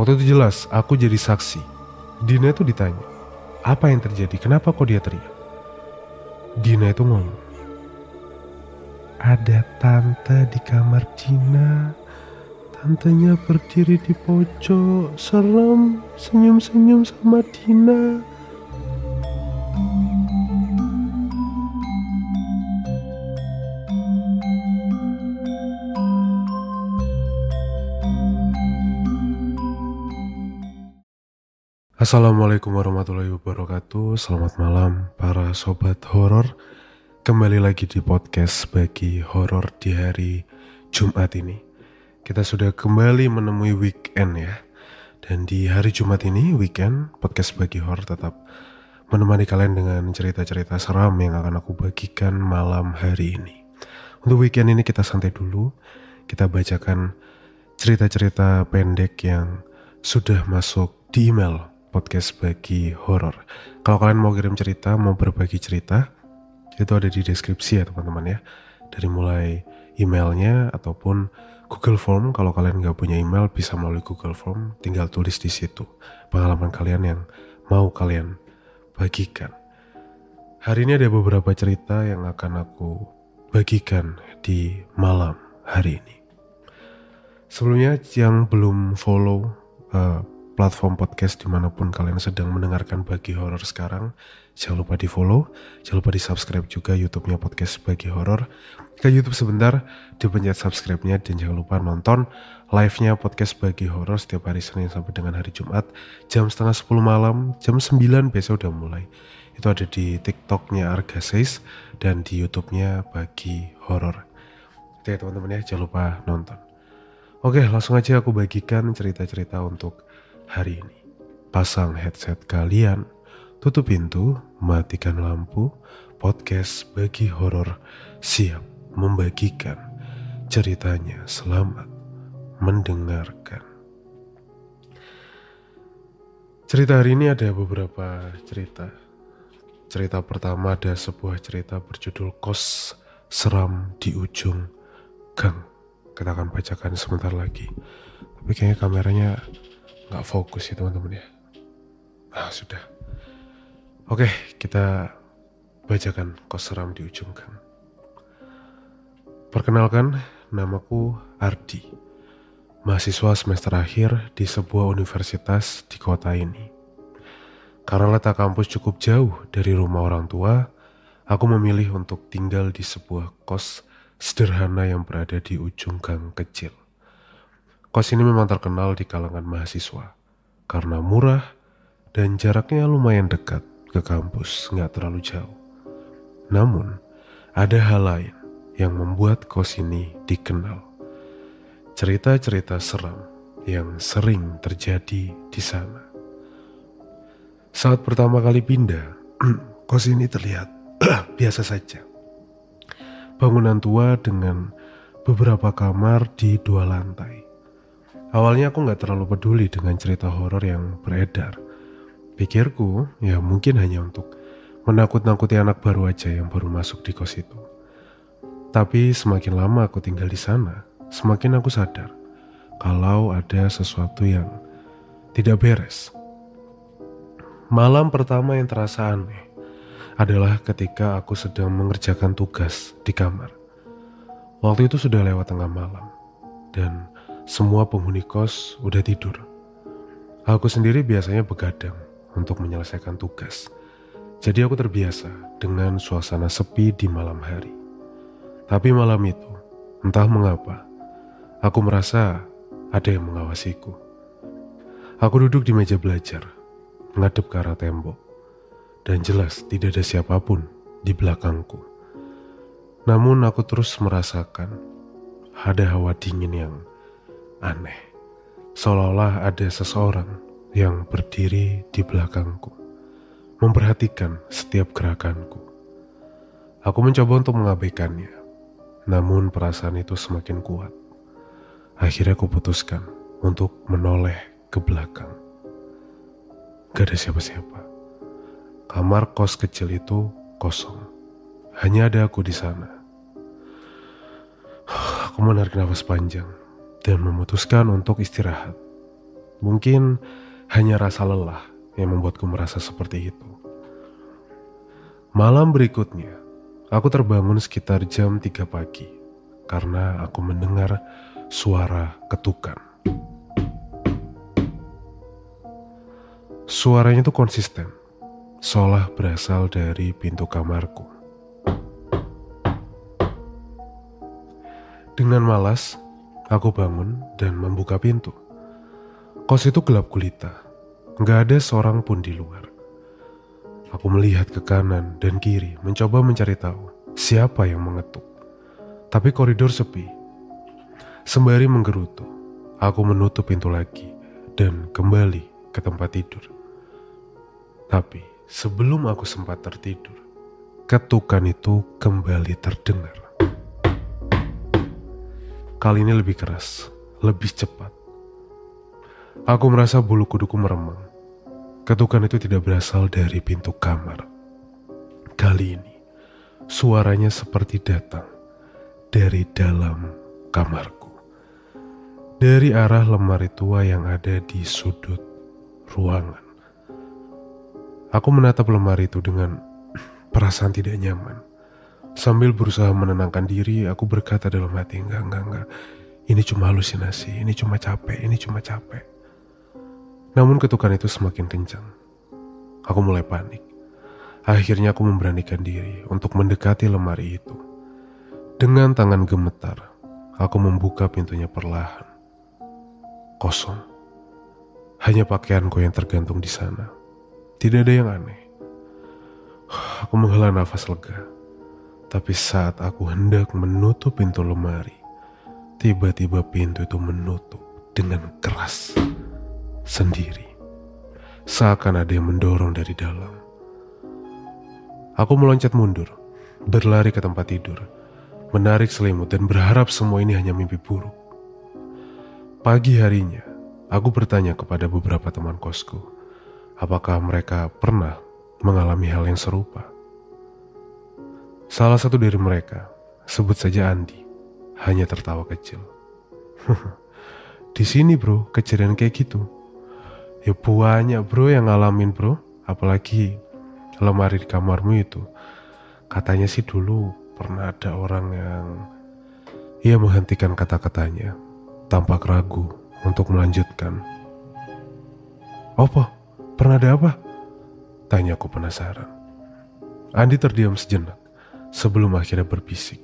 Waktu itu jelas aku jadi saksi. Dina itu ditanya, apa yang terjadi? Kenapa kok dia teriak? Dina itu ngomong, ada tante di kamar Dina. Tantenya berdiri di pojok, serem, senyum-senyum sama Dina. Assalamualaikum warahmatullahi wabarakatuh. Selamat malam para sobat horor. Kembali lagi di podcast Bagi Horor di hari Jumat ini. Kita sudah kembali menemui weekend ya. Dan di hari Jumat ini, weekend, podcast Bagi Horor tetap menemani kalian dengan cerita-cerita seram yang akan aku bagikan malam hari ini. Untuk weekend ini kita santai dulu. Kita bacakan cerita-cerita pendek yang sudah masuk di email podcast Bagi Horor. Kalau kalian mau kirim cerita, mau berbagi cerita, itu ada di deskripsi ya teman-teman ya. Dari mulai emailnya ataupun Google Form. Kalau kalian nggak punya email, bisa melalui Google Form. Tinggal tulis di situ pengalaman kalian yang mau kalian bagikan. Hari ini ada beberapa cerita yang akan aku bagikan di malam hari ini. Sebelumnya yang belum follow platform podcast dimanapun kalian sedang mendengarkan Bagi Horor sekarang, jangan lupa di follow, jangan lupa di subscribe juga YouTube-nya podcast Bagi Horor. Ke YouTube sebentar, dipencet subscribe-nya dan jangan lupa nonton live-nya podcast Bagi Horor setiap hari Senin sampai dengan hari Jumat jam 9:30 malam, jam 9 biasa udah mulai. Itu ada di TikTok-nya Argaseis dan di YouTube-nya Bagi Horor. Itu ya teman-teman ya, jangan lupa nonton. Oke, langsung aja aku bagikan cerita-cerita untuk hari ini. Pasang headset kalian, tutup pintu, matikan lampu. Podcast Bagi Horor siap membagikan ceritanya. Selamat mendengarkan. Cerita hari ini ada beberapa cerita. Cerita pertama ada sebuah cerita berjudul Kos Seram di Ujung Gang. Kita akan bacakan sebentar lagi. Tapi kayaknya kameranya gak fokus ya teman-teman ya. Sudah. Oke, kita bacakan Kos Seram di Ujung Gang. Perkenalkan, namaku Ardi. Mahasiswa semester akhir di sebuah universitas di kota ini. Karena letak kampus cukup jauh dari rumah orang tua, aku memilih untuk tinggal di sebuah kos sederhana yang berada di ujung gang kecil. Kos ini memang terkenal di kalangan mahasiswa karena murah dan jaraknya lumayan dekat ke kampus, nggak terlalu jauh. Namun, ada hal lain yang membuat kos ini dikenal. Cerita-cerita seram yang sering terjadi di sana. Saat pertama kali pindah, kos ini terlihat biasa saja. Bangunan tua dengan beberapa kamar di 2 lantai. Awalnya aku gak terlalu peduli dengan cerita horor yang beredar. Pikirku ya mungkin hanya untuk menakut-nakuti anak baru aja yang baru masuk di kos itu. Tapi semakin lama aku tinggal di sana, semakin aku sadar kalau ada sesuatu yang tidak beres. Malam pertama yang terasa aneh adalah ketika aku sedang mengerjakan tugas di kamar. Waktu itu sudah lewat tengah malam dan semua penghuni kos udah tidur. Aku sendiri biasanya begadang untuk menyelesaikan tugas. Jadi aku terbiasa dengan suasana sepi di malam hari. Tapi malam itu, entah mengapa, aku merasa ada yang mengawasiku. Aku duduk di meja belajar, menghadap ke arah tembok. Dan jelas tidak ada siapapun di belakangku. Namun aku terus merasakan ada hawa dingin yang aneh. Seolah-olah ada seseorang yang berdiri di belakangku, memperhatikan setiap gerakanku. Aku mencoba untuk mengabaikannya, namun perasaan itu semakin kuat. Akhirnya aku putuskan untuk menoleh ke belakang. Gak ada siapa-siapa. Kamar kos kecil itu kosong. Hanya ada aku di sana. Aku menarik nafas panjang dan memutuskan untuk istirahat. Mungkin hanya rasa lelah yang membuatku merasa seperti itu. Malam berikutnya, aku terbangun sekitar jam 3 pagi karena aku mendengar suara ketukan. Suaranya itu konsisten, seolah berasal dari pintu kamarku. Dengan malas, aku bangun dan membuka pintu. Kos itu gelap gulita, gak ada seorang pun di luar. Aku melihat ke kanan dan kiri, mencoba mencari tahu siapa yang mengetuk. Tapi koridor sepi. Sembari menggerutu, aku menutup pintu lagi dan kembali ke tempat tidur. Tapi sebelum aku sempat tertidur, ketukan itu kembali terdengar. Kali ini lebih keras, lebih cepat. Aku merasa bulu kuduku meremang. Ketukan itu tidak berasal dari pintu kamar. Kali ini, suaranya seperti datang dari dalam kamarku. Dari arah lemari tua yang ada di sudut ruangan. Aku menatap lemari itu dengan perasaan tidak nyaman. Sambil berusaha menenangkan diri, aku berkata dalam hati, enggak. Ini cuma halusinasi, ini cuma capek. Namun ketukan itu semakin kencang. Aku mulai panik. Akhirnya aku memberanikan diri untuk mendekati lemari itu. Dengan tangan gemetar, aku membuka pintunya perlahan. Kosong. Hanya pakaianku yang tergantung di sana. Tidak ada yang aneh. Aku menghela nafas lega. Tapi saat aku hendak menutup pintu lemari, tiba-tiba pintu itu menutup dengan keras. Sendiri. Seakan ada yang mendorong dari dalam. Aku meloncat mundur, berlari ke tempat tidur, menarik selimut dan berharap semua ini hanya mimpi buruk. Pagi harinya, aku bertanya kepada beberapa teman kosku, apakah mereka pernah mengalami hal yang serupa. Salah satu dari mereka, sebut saja Andi, hanya tertawa kecil. Di sini bro, kejadian kayak gitu. Ya banyak bro yang ngalamin bro, apalagi lemari di kamarmu itu. Katanya sih dulu pernah ada orang yang ia menghentikan kata-katanya tanpa ragu untuk melanjutkan. Apa? Pernah ada apa? Tanyaku penasaran. Andi terdiam sejenak sebelum akhirnya berbisik.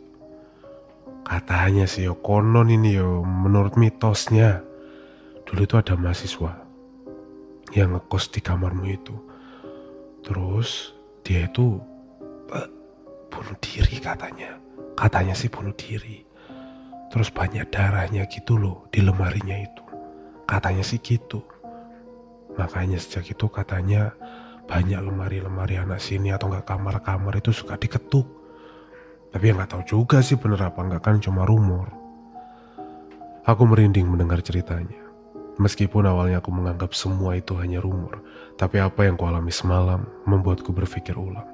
Katanya sih yo konon ini yo, menurut mitosnya dulu itu ada mahasiswa yang ngekos di kamarmu itu. Terus dia itu bunuh diri katanya. Katanya sih bunuh diri. Terus banyak darahnya gitu loh di lemarinya itu. Katanya sih gitu. Makanya sejak itu katanya banyak lemari-lemari anak sini atau enggak kamar-kamar itu suka diketuk. Tapi ya gak tahu juga sih bener apa enggak, kan cuma rumor. Aku merinding mendengar ceritanya. Meskipun awalnya aku menganggap semua itu hanya rumor, tapi apa yang kualami semalam membuatku berpikir ulang.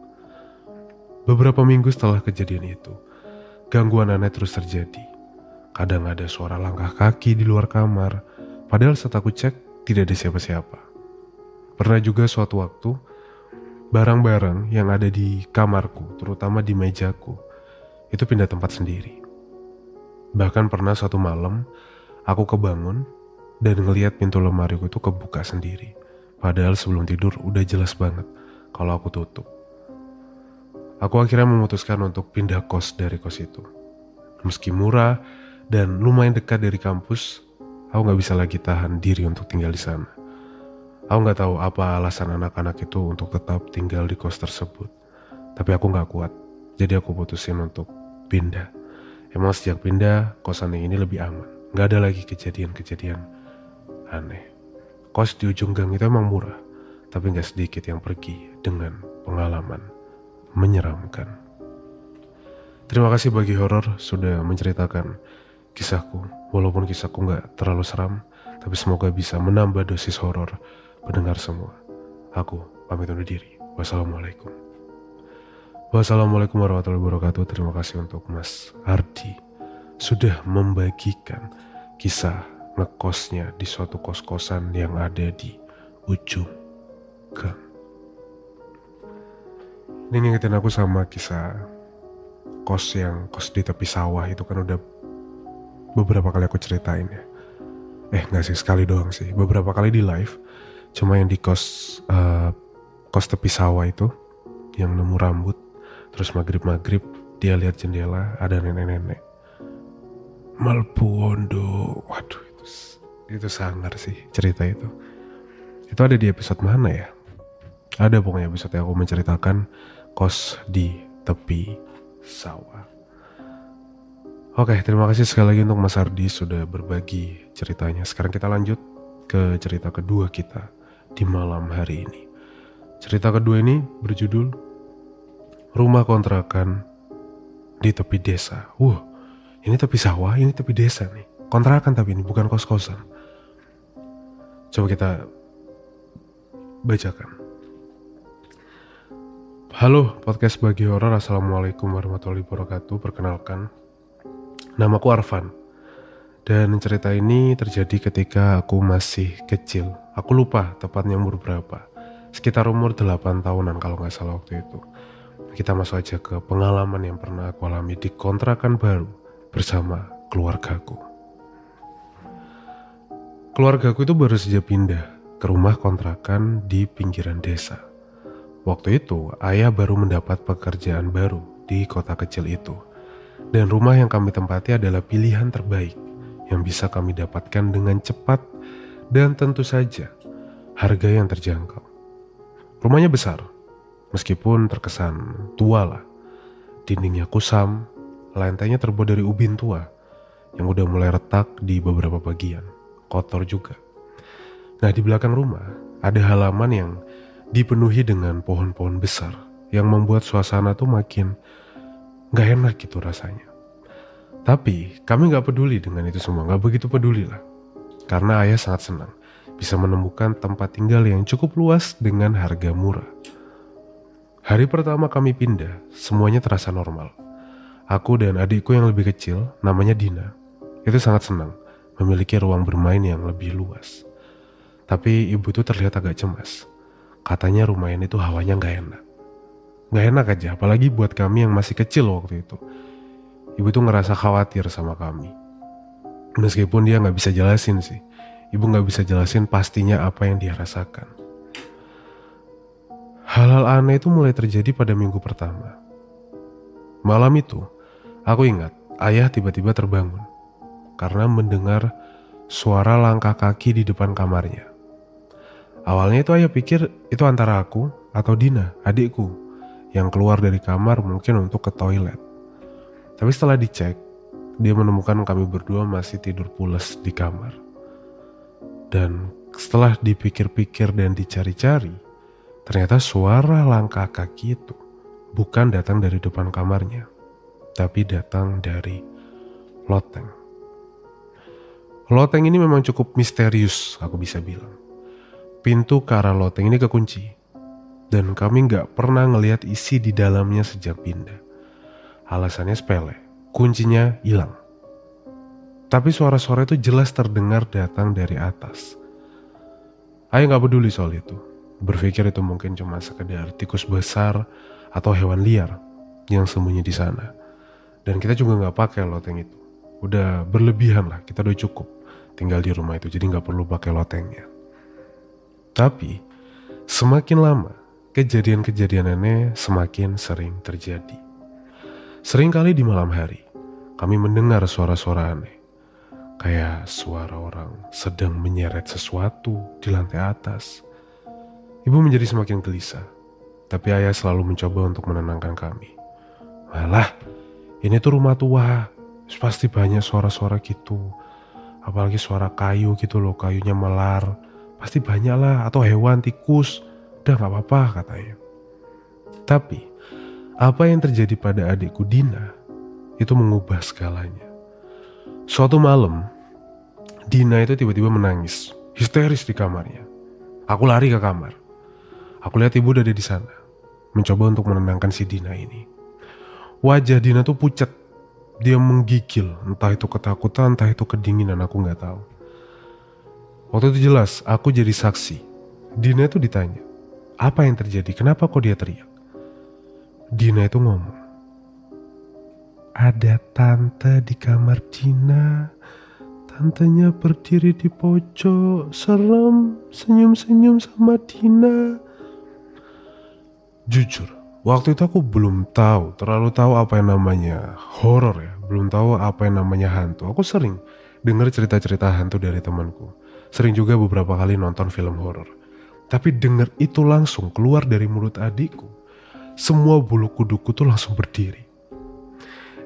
Beberapa minggu setelah kejadian itu, gangguan aneh terus terjadi. Kadang ada suara langkah kaki di luar kamar, padahal saat aku cek tidak ada siapa-siapa. Pernah juga suatu waktu, barang-barang yang ada di kamarku, terutama di mejaku, itu pindah tempat sendiri. Bahkan pernah suatu malam, aku kebangun dan ngelihat pintu lemariku itu kebuka sendiri. Padahal sebelum tidur udah jelas banget kalau aku tutup. Aku akhirnya memutuskan untuk pindah kos dari kos itu. Meski murah dan lumayan dekat dari kampus, aku gak bisa lagi tahan diri untuk tinggal di sana. Aku gak tahu apa alasan anak-anak itu untuk tetap tinggal di kos tersebut. Tapi aku gak kuat, jadi aku putusin untuk pindah. Emang sejak pindah, kosan yang ini lebih aman. Gak ada lagi kejadian-kejadian aneh. Kos di ujung gang itu emang murah, tapi gak sedikit yang pergi dengan pengalaman menyeramkan. Terima kasih bagi horor sudah menceritakan kisahku. Walaupun kisahku gak terlalu seram, tapi semoga bisa menambah dosis horor pendengar semua. Aku pamit undur diri. Wassalamualaikum. Wassalamualaikum warahmatullahi wabarakatuh. Terima kasih untuk Mas Ardi sudah membagikan kisah ngekosnya di suatu kos-kosan yang ada di ujung gang. Ini ngingetin aku sama kisah kos di tepi sawah itu kan udah beberapa kali aku ceritain ya. Nggak sih, sekali doang sih. Beberapa kali di live. Cuma yang di kos tepi sawah itu, yang nemu rambut, terus maghrib dia lihat jendela ada nenek-nenek Malbu Wondo. Waduh, itu sangar sih cerita itu. Itu ada di episode mana ya? Ada pokoknya episode yang aku menceritakan kos di tepi sawah. Oke, terima kasih sekali lagi untuk Mas Ardi sudah berbagi ceritanya. Sekarang kita lanjut ke cerita kedua kita di malam hari ini. Cerita kedua ini berjudul Rumah Kontrakan di Tepi Desa. Ini tepi sawah, ini tepi desa nih. Kontrakan tapi ini bukan kos-kosan. Coba kita bacakan. Halo podcast Bagi Horor, Assalamualaikum warahmatullahi wabarakatuh. Perkenalkan, namaku Arfan. Dan cerita ini terjadi ketika aku masih kecil. Aku lupa tepatnya umur berapa. Sekitar umur 8 tahunan kalau gak salah waktu itu. Kita masuk aja ke pengalaman yang pernah aku alami di kontrakan baru bersama keluargaku. Keluargaku itu baru saja pindah ke rumah kontrakan di pinggiran desa. Waktu itu ayah baru mendapat pekerjaan baru di kota kecil itu. Dan rumah yang kami tempati adalah pilihan terbaik yang bisa kami dapatkan dengan cepat dan tentu saja harga yang terjangkau. Rumahnya besar, meskipun terkesan tua lah. Dindingnya kusam, lantainya terbuat dari ubin tua yang udah mulai retak di beberapa bagian, kotor juga. Nah, di belakang rumah ada halaman yang dipenuhi dengan pohon-pohon besar yang membuat suasana tuh makin gak enak gitu rasanya. Tapi kami gak peduli dengan itu semua, gak begitu peduli lah. Karena ayah sangat senang bisa menemukan tempat tinggal yang cukup luas dengan harga murah. Hari pertama kami pindah, semuanya terasa normal. Aku dan adikku yang lebih kecil, namanya Dina, itu sangat senang memiliki ruang bermain yang lebih luas. Tapi ibu tuh terlihat agak cemas. Katanya rumah ini tuh hawanya gak enak. Gak enak aja, apalagi buat kami yang masih kecil waktu itu. Ibu tuh ngerasa khawatir sama kami. Meskipun dia gak bisa jelasin sih. Ibu gak bisa jelasin pastinya apa yang dia rasakan. Hal-hal aneh itu mulai terjadi pada minggu pertama. Malam itu, aku ingat ayah tiba-tiba terbangun karena mendengar suara langkah kaki di depan kamarnya. Awalnya itu ayah pikir itu antara aku atau Dina, adikku, yang keluar dari kamar mungkin untuk ke toilet. Tapi setelah dicek, dia menemukan kami berdua masih tidur pules di kamar. Dan setelah dipikir-pikir dan dicari-cari, ternyata suara langkah kaki itu bukan datang dari depan kamarnya, tapi datang dari loteng. Loteng ini memang cukup misterius, aku bisa bilang. Pintu ke arah loteng ini kekunci, dan kami gak pernah ngelihat isi di dalamnya sejak pindah. Alasannya sepele, kuncinya hilang. Tapi suara-suara itu jelas terdengar datang dari atas. Ayah gak peduli soal itu, berpikir itu mungkin cuma sekedar tikus besar atau hewan liar yang sembunyi di sana. Dan kita juga gak pakai loteng itu. Udah berlebihan lah, kita udah cukup tinggal di rumah itu, jadi gak perlu pakai lotengnya. Tapi semakin lama kejadian-kejadian aneh semakin sering terjadi. Sering kali di malam hari kami mendengar suara-suara aneh, kayak suara orang sedang menyeret sesuatu di lantai atas. Ibu menjadi semakin gelisah, tapi ayah selalu mencoba untuk menenangkan kami. Malah, ini tuh rumah tua, pasti banyak suara-suara gitu. Apalagi suara kayu gitu loh, kayunya melar. Pasti banyak lah, atau hewan, tikus. Udah gak apa-apa katanya. Tapi, apa yang terjadi pada adikku Dina, itu mengubah segalanya. Suatu malam, Dina itu tiba-tiba menangis, histeris di kamarnya. Aku lari ke kamar. Aku lihat ibu udah ada di sana, mencoba untuk menenangkan si Dina ini. Wajah Dina tuh pucat. Dia menggigil, entah itu ketakutan, entah itu kedinginan, aku gak tahu. Waktu itu jelas aku jadi saksi. Dina itu ditanya, apa yang terjadi? Kenapa kok dia teriak? Dina itu ngomong, ada tante di kamar Dina. Tantenya berdiri di pojok, serem, senyum-senyum sama Dina. Jujur, waktu itu aku belum terlalu tahu apa yang namanya horor ya. Belum tahu apa yang namanya hantu. Aku sering dengar cerita-cerita hantu dari temanku. Sering juga beberapa kali nonton film horor. Tapi dengar itu langsung keluar dari mulut adikku. Semua bulu kuduku tuh langsung berdiri.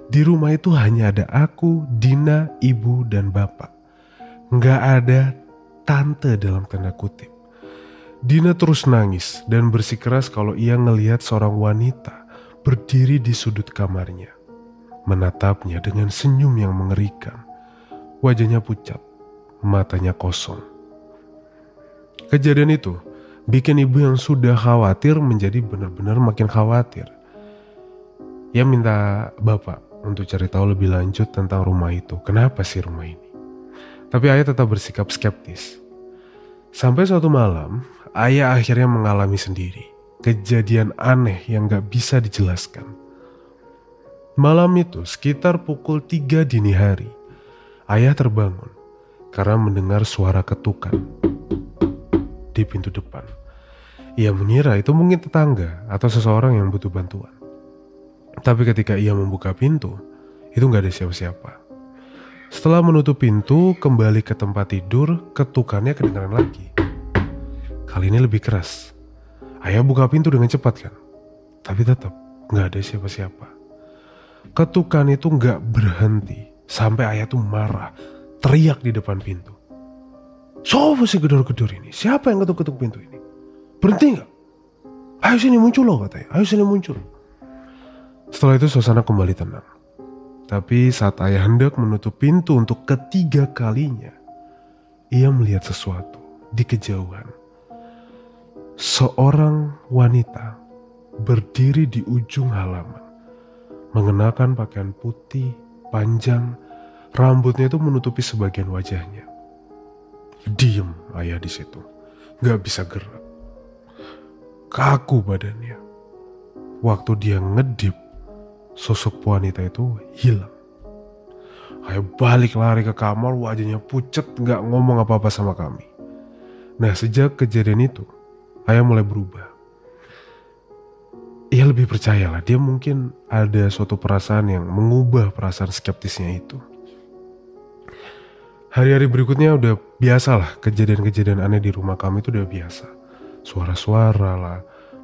Di rumah itu hanya ada aku, Dina, ibu, dan bapak. Nggak ada tante dalam tanda kutip. Dina terus nangis dan bersikeras kalau ia ngelihat seorang wanita berdiri di sudut kamarnya. Menatapnya dengan senyum yang mengerikan. Wajahnya pucat, matanya kosong. Kejadian itu bikin ibu yang sudah khawatir menjadi benar-benar makin khawatir. Ia minta bapak untuk cari tahu lebih lanjut tentang rumah itu. Kenapa sih rumah ini? Tapi ayah tetap bersikap skeptis. Sampai suatu malam, ayah akhirnya mengalami sendiri kejadian aneh yang gak bisa dijelaskan. Malam itu sekitar pukul 3 dini hari, ayah terbangun karena mendengar suara ketukan di pintu depan. Ia mengira itu mungkin tetangga atau seseorang yang butuh bantuan. Tapi ketika ia membuka pintu, itu gak ada siapa-siapa. Setelah menutup pintu, kembali ke tempat tidur, ketukannya kedengaran lagi. Kali ini lebih keras. Ayah buka pintu dengan cepat kan? Tapi tetap gak ada siapa-siapa. Ketukan itu gak berhenti. Sampai ayah tuh marah, teriak di depan pintu. Siapa sih gedor-gedor ini? Siapa yang ketuk-ketuk pintu ini? Berhenti gak? Ayo sini muncul loh katanya. Ayo sini muncul. Setelah itu suasana kembali tenang. Tapi saat ayah hendak menutup pintu untuk ketiga kalinya, ia melihat sesuatu di kejauhan. Seorang wanita berdiri di ujung halaman, mengenakan pakaian putih, panjang, rambutnya itu menutupi sebagian wajahnya. Diem ayah di situ, gak bisa gerak. Kaku badannya. Waktu dia ngedip, sosok wanita itu hilang. Ayah balik lari ke kamar, wajahnya pucat, gak ngomong apa-apa sama kami. Nah, sejak kejadian itu, ayah mulai berubah. Ia lebih percayalah, dia mungkin ada suatu perasaan yang mengubah perasaan skeptisnya itu. Hari-hari berikutnya udah biasalah, kejadian-kejadian aneh di rumah kami itu udah biasa. Suara-suara lah,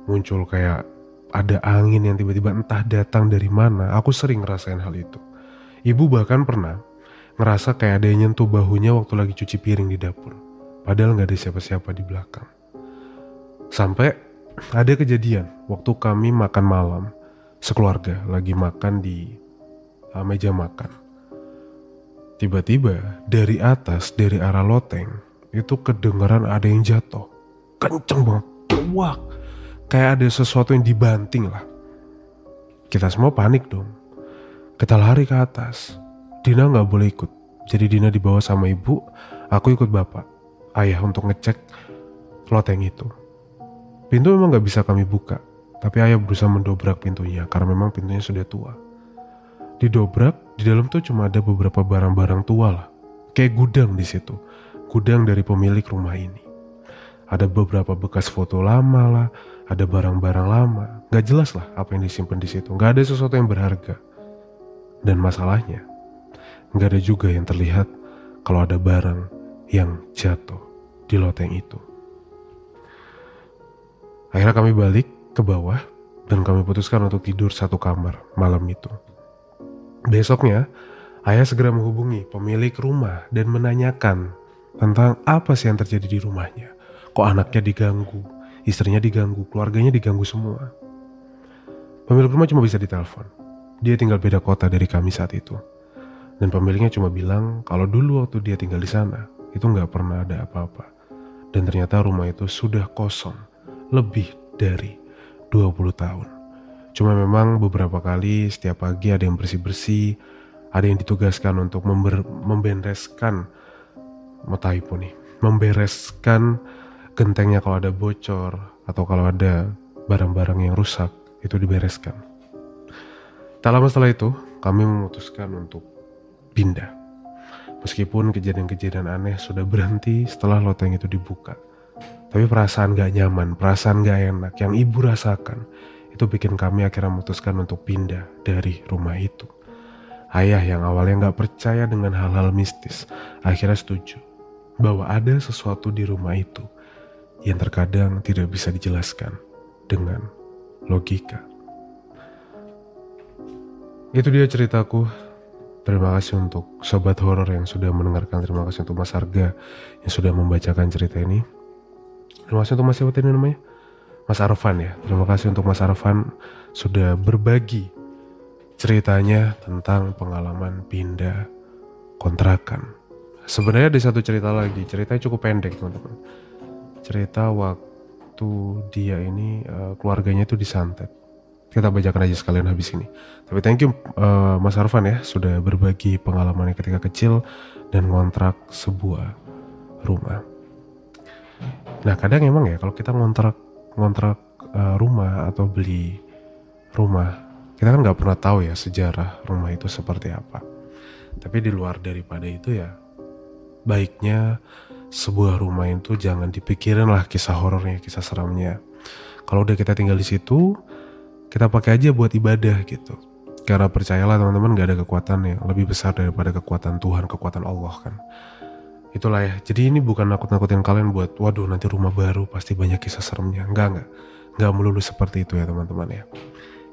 muncul kayak ada angin yang tiba-tiba entah datang dari mana. Aku sering ngerasain hal itu. Ibu bahkan pernah ngerasa kayak ada yang nyentuh bahunya waktu lagi cuci piring di dapur. Padahal gak ada siapa-siapa di belakang. Sampai ada kejadian waktu kami makan malam sekeluarga lagi makan di meja makan. Tiba-tiba dari atas, dari arah loteng, itu kedengaran ada yang jatuh. Kenceng banget, wah. Kayak ada sesuatu yang dibanting lah. Kita semua panik dong. Kita lari ke atas. Dina gak boleh ikut. Jadi Dina dibawa sama ibu. Aku ikut bapak, ayah untuk ngecek loteng itu. Pintu memang gak bisa kami buka. Tapi ayah berusaha mendobrak pintunya. Karena memang pintunya sudah tua. Didobrak, di dalam tuh cuma ada beberapa barang-barang tua lah. Kayak gudang di situ. Gudang dari pemilik rumah ini. Ada beberapa bekas foto lama lah. Ada barang-barang lama, gak jelas lah apa yang disimpan di situ. Gak ada sesuatu yang berharga. Dan masalahnya, gak ada juga yang terlihat kalau ada barang yang jatuh di loteng itu. Akhirnya kami balik ke bawah dan kami putuskan untuk tidur satu kamar malam itu. Besoknya, ayah segera menghubungi pemilik rumah dan menanyakan tentang apa sih yang terjadi di rumahnya. Kok anaknya diganggu? Istrinya diganggu, keluarganya diganggu semua. Pemilik rumah cuma bisa ditelepon. Dia tinggal beda kota dari kami saat itu. Dan pemiliknya cuma bilang kalau dulu waktu dia tinggal di sana, itu gak pernah ada apa-apa. Dan ternyata rumah itu sudah kosong lebih dari 20 tahun. Cuma memang beberapa kali setiap pagi ada yang bersih-bersih, ada yang ditugaskan untuk membereskan, mau typo nih, membereskan gentengnya kalau ada bocor atau kalau ada barang-barang yang rusak, itu dibereskan. Tak lama setelah itu, kami memutuskan untuk pindah. Meskipun kejadian-kejadian aneh sudah berhenti setelah loteng itu dibuka. Tapi perasaan gak nyaman, perasaan gak enak yang ibu rasakan, itu bikin kami akhirnya memutuskan untuk pindah dari rumah itu. Ayah yang awalnya gak percaya dengan hal-hal mistis, akhirnya setuju bahwa ada sesuatu di rumah itu yang terkadang tidak bisa dijelaskan dengan logika. Itu dia ceritaku. Terima kasih untuk sobat horor yang sudah mendengarkan. Terima kasih untuk Mas Arga yang sudah membacakan cerita ini. Terima kasih untuk Mas siapa tadi namanya? Mas Arfan ya. Terima kasih untuk Mas Arfan sudah berbagi ceritanya tentang pengalaman pindah kontrakan. Sebenarnya ada satu cerita lagi. Ceritanya cukup pendek teman-teman. Cerita waktu dia ini keluarganya itu disantet. Kita bacakan aja sekalian habis ini. Tapi thank you Mas Arfan ya sudah berbagi pengalamannya ketika kecil dan ngontrak sebuah rumah. Nah kadang emang ya kalau kita ngontrak rumah atau beli rumah, kita kan nggak pernah tahu ya sejarah rumah itu seperti apa. Tapi di luar daripada itu ya, baiknya sebuah rumah itu jangan dipikirin lah kisah horornya, kisah seramnya. Kalau udah kita tinggal di situ, kita pakai aja buat ibadah gitu. Karena percayalah teman-teman, gak ada kekuatan yang lebih besar daripada kekuatan Tuhan, kekuatan Allah kan. Itulah ya, jadi ini bukan nakut-nakutin kalian buat waduh nanti rumah baru pasti banyak kisah seremnya. Enggak melulu seperti itu ya teman-teman ya.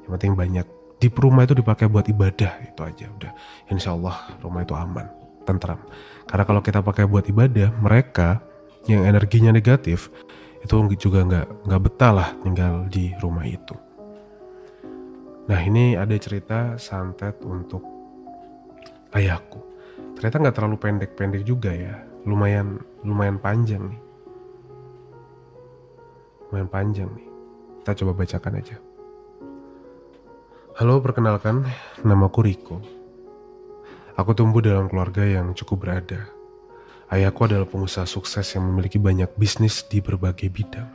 Yang penting banyak, di rumah itu dipakai buat ibadah, itu aja udah. Insya Allah rumah itu aman, tentram. Karena kalau kita pakai buat ibadah, mereka yang energinya negatif itu juga nggak betah lah tinggal di rumah itu. Nah ini ada cerita santet untuk ayahku. Ternyata nggak terlalu pendek-pendek juga ya, lumayan panjang nih. Kita coba bacakan aja. Halo, perkenalkan, namaku Riko. Aku tumbuh dalam keluarga yang cukup berada. Ayahku adalah pengusaha sukses yang memiliki banyak bisnis di berbagai bidang.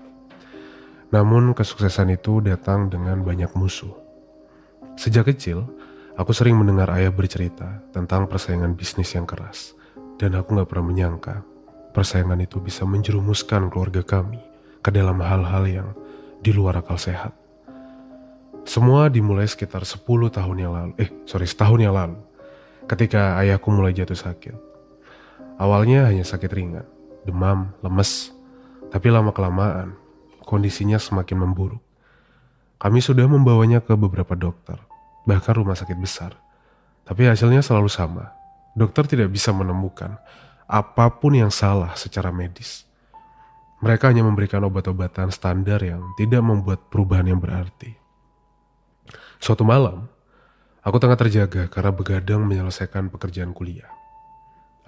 Namun kesuksesan itu datang dengan banyak musuh. Sejak kecil, aku sering mendengar ayah bercerita tentang persaingan bisnis yang keras. Dan aku gak pernah menyangka persaingan itu bisa menjerumuskan keluarga kami ke dalam hal-hal yang di luar akal sehat. Semua dimulai sekitar setahun yang lalu. Ketika ayahku mulai jatuh sakit. Awalnya hanya sakit ringan, demam, lemes. Tapi lama-kelamaan, kondisinya semakin memburuk. Kami sudah membawanya ke beberapa dokter, bahkan rumah sakit besar. Tapi hasilnya selalu sama. Dokter tidak bisa menemukan apapun yang salah secara medis. Mereka hanya memberikan obat-obatan standar yang tidak membuat perubahan yang berarti. Suatu malam, aku tengah terjaga karena begadang menyelesaikan pekerjaan kuliah.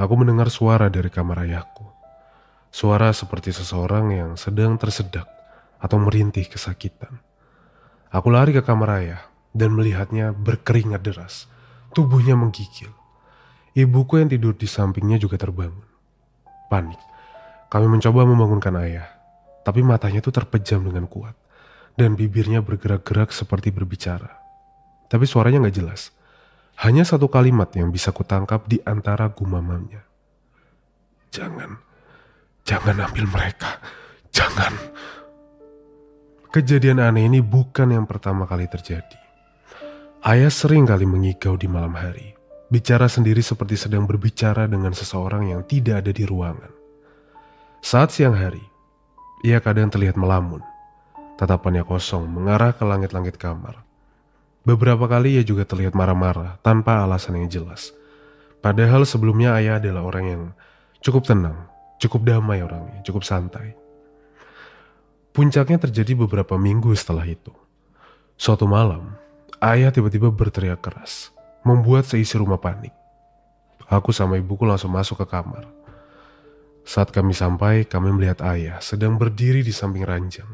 Aku mendengar suara dari kamar ayahku. Suara seperti seseorang yang sedang tersedak atau merintih kesakitan. Aku lari ke kamar ayah dan melihatnya berkeringat deras. Tubuhnya menggigil. Ibuku yang tidur di sampingnya juga terbangun. Panik. Kami mencoba membangunkan ayah, tapi matanya itu terpejam dengan kuat. Dan bibirnya bergerak-gerak seperti berbicara. Tapi suaranya gak jelas. Hanya satu kalimat yang bisa kutangkap di antara gumamannya. Jangan ambil mereka. Jangan. Kejadian aneh ini bukan yang pertama kali terjadi. Ayah sering kali mengigau di malam hari. Bicara sendiri seperti sedang berbicara dengan seseorang yang tidak ada di ruangan. Saat siang hari, ia kadang terlihat melamun. Tatapannya kosong mengarah ke langit-langit kamar. Beberapa kali ia juga terlihat marah-marah tanpa alasan yang jelas. Padahal sebelumnya ayah adalah orang yang cukup tenang, cukup damai orangnya, cukup santai. Puncaknya terjadi beberapa minggu setelah itu. Suatu malam, ayah tiba-tiba berteriak keras, membuat seisi rumah panik. Aku sama ibuku langsung masuk ke kamar. Saat kami sampai, kami melihat ayah sedang berdiri di samping ranjang.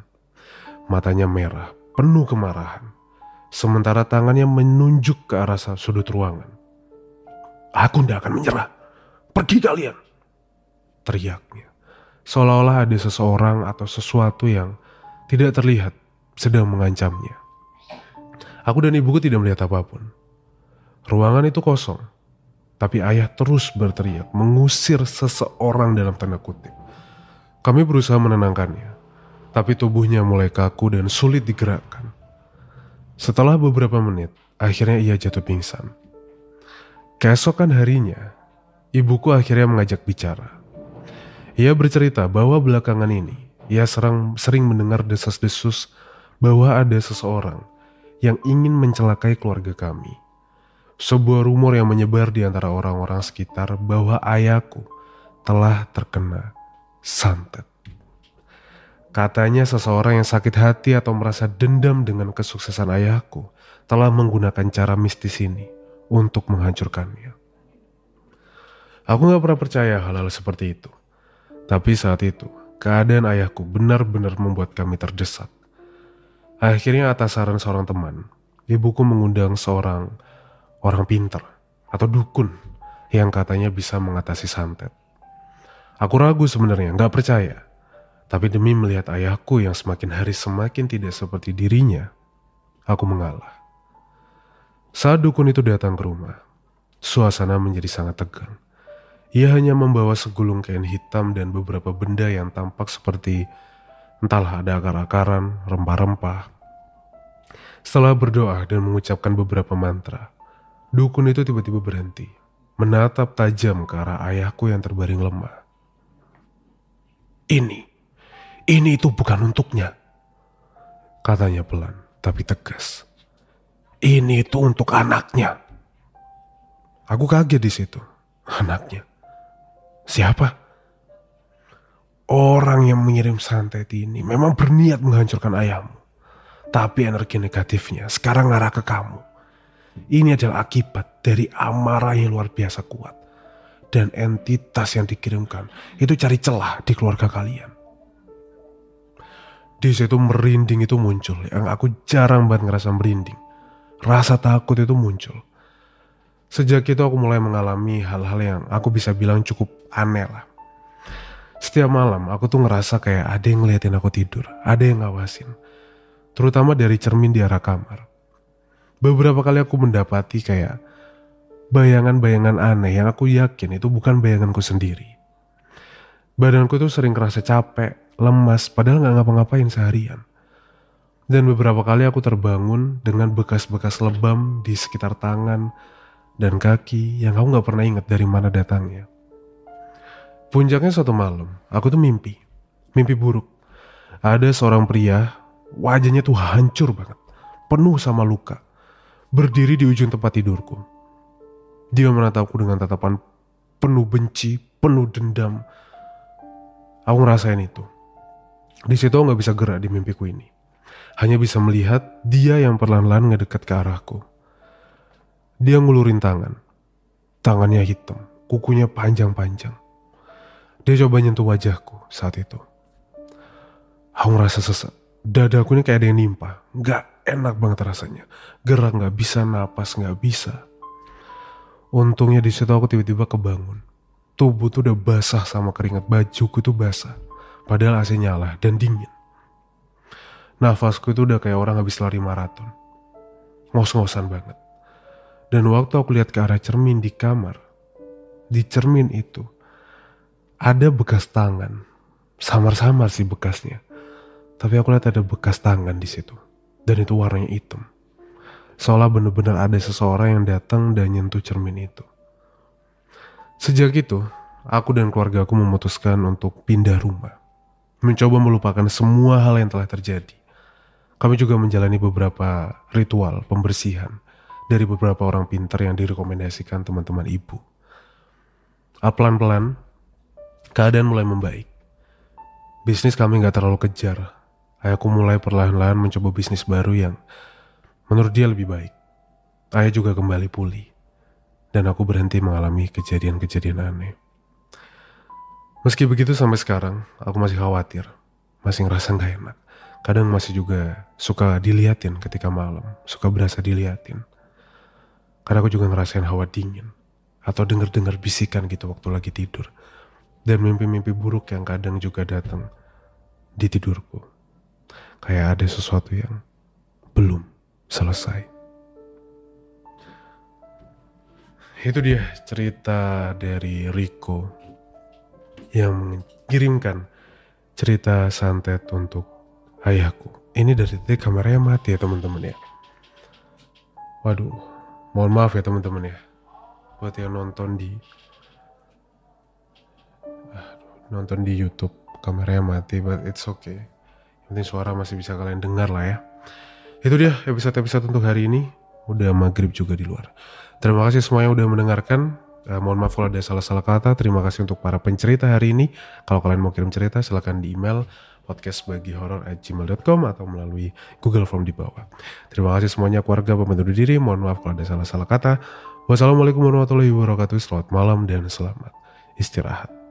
Matanya merah, penuh kemarahan. Sementara tangannya menunjuk ke arah sudut ruangan. Aku tidak akan menyerah. Pergi kalian, teriaknya. seolah-olah ada seseorang atau sesuatu yang tidak terlihat sedang mengancamnya. Aku dan ibuku tidak melihat apapun. Ruangan itu kosong, tapi ayah terus berteriak mengusir seseorang dalam tanda kutip. Kami berusaha menenangkannya, tapi tubuhnya mulai kaku dan sulit digerakkan. Setelah beberapa menit, akhirnya ia jatuh pingsan. Keesokan harinya, ibuku akhirnya mengajak bicara. Ia bercerita bahwa belakangan ini, ia sering mendengar desas-desus bahwa ada seseorang yang ingin mencelakai keluarga kami. Sebuah rumor yang menyebar di antara orang-orang sekitar bahwa ayahku telah terkena santet. Katanya seseorang yang sakit hati atau merasa dendam dengan kesuksesan ayahku telah menggunakan cara mistis ini untuk menghancurkannya. Aku gak pernah percaya hal-hal seperti itu. Tapi saat itu, keadaan ayahku benar-benar membuat kami terdesak. Akhirnya atas saran seorang teman, ibuku mengundang seorang orang pintar atau dukun yang katanya bisa mengatasi santet. Aku ragu sebenarnya, gak percaya. Tapi demi melihat ayahku yang semakin hari semakin tidak seperti dirinya, aku mengalah. Saat dukun itu datang ke rumah, suasana menjadi sangat tegang. Ia hanya membawa segulung kain hitam dan beberapa benda yang tampak seperti entahlah ada akar-akaran, rempah-rempah. Setelah berdoa dan mengucapkan beberapa mantra, dukun itu tiba-tiba berhenti, menatap tajam ke arah ayahku yang terbaring lemah. Ini itu bukan untuknya, katanya pelan tapi tegas. Ini itu untuk anaknya. Aku kaget di situ. Anaknya? Siapa? Orang yang mengirim santet ini memang berniat menghancurkan ayahmu. Tapi energi negatifnya sekarang ngarah ke kamu. Ini adalah akibat dari amarah yang luar biasa kuat. Dan entitas yang dikirimkan itu cari celah di keluarga kalian. Di situ merinding itu muncul, yang aku jarang banget ngerasa merinding. Rasa takut itu muncul. Sejak itu aku mulai mengalami hal-hal yang aku bisa bilang cukup aneh lah. Setiap malam aku tuh ngerasa kayak ada yang ngeliatin aku tidur, ada yang ngawasin. Terutama dari cermin di arah kamar. Beberapa kali aku mendapati kayak bayangan-bayangan aneh yang aku yakin itu bukan bayanganku sendiri. Badanku tuh sering kerasa capek, lemas, padahal gak ngapa-ngapain seharian. Dan beberapa kali aku terbangun dengan bekas-bekas lebam di sekitar tangan dan kaki yang aku gak pernah ingat dari mana datangnya. Puncaknya suatu malam, aku tuh mimpi buruk. Ada seorang pria, wajahnya tuh hancur banget, penuh sama luka, berdiri di ujung tempat tidurku. Dia menatapku dengan tatapan penuh benci, penuh dendam. Aku ngerasain itu. Di situ aku gak bisa gerak di mimpiku ini. Hanya bisa melihat dia yang perlahan-lahan ngedekat ke arahku. Dia ngulurin tangan. Tangannya hitam, kukunya panjang-panjang. Dia coba nyentuh wajahku saat itu. Aku ngerasa sesak. Dadaku ini kayak ada yang nimpa. Gak enak banget rasanya. Gerak gak bisa, napas gak bisa. Untungnya di situ aku tiba-tiba kebangun. Tubuh tuh udah basah sama keringat, bajuku tuh basah. Padahal AC nyala dan dingin. Nafasku itu udah kayak orang habis lari maraton. Ngos-ngosan banget. Dan waktu aku lihat ke arah cermin di kamar, di cermin itu ada bekas tangan. Samar-samar sih bekasnya. Tapi aku lihat ada bekas tangan di situ. Dan itu warnanya hitam. Seolah benar-benar ada seseorang yang datang dan nyentuh cermin itu. Sejak itu, aku dan keluarga aku memutuskan untuk pindah rumah. Mencoba melupakan semua hal yang telah terjadi. Kami juga menjalani beberapa ritual pembersihan dari beberapa orang pintar yang direkomendasikan teman-teman ibu. Pelan-pelan, keadaan mulai membaik. Bisnis kami gak terlalu kejar. Ayahku mulai perlahan-lahan mencoba bisnis baru yang menurut dia lebih baik. Ayah juga kembali pulih. Dan aku berhenti mengalami kejadian-kejadian aneh. Meski begitu sampai sekarang, aku masih khawatir. Masih ngerasa gak enak. Kadang masih juga suka diliatin ketika malam. Suka berasa diliatin. Karena aku juga ngerasain hawa dingin. Atau dengar-dengar bisikan gitu waktu lagi tidur. Dan mimpi-mimpi buruk yang kadang juga datang di tidurku. Kayak ada sesuatu yang belum selesai. Itu dia cerita dari Rico yang mengirimkan cerita santet untuk ayahku. Ini dari tadi kameranya mati ya teman-teman ya. Waduh, mohon maaf ya teman-teman ya. Buat yang nonton di YouTube, kameranya mati, but it's okay. Yang penting suara masih bisa kalian dengar lah ya. Itu dia episode-episode untuk hari ini. Udah maghrib juga di luar. Terima kasih semuanya udah mendengarkan. Mohon maaf kalau ada salah-salah kata. Terima kasih untuk para pencerita hari ini. Kalau kalian mau kirim cerita silahkan di email podcastbagihoror@gmail.com atau melalui Google Form di bawah. Terima kasih semuanya keluarga pembantu diri. Mohon maaf kalau ada salah-salah kata. Wassalamualaikum warahmatullahi wabarakatuh. Selamat malam dan selamat istirahat.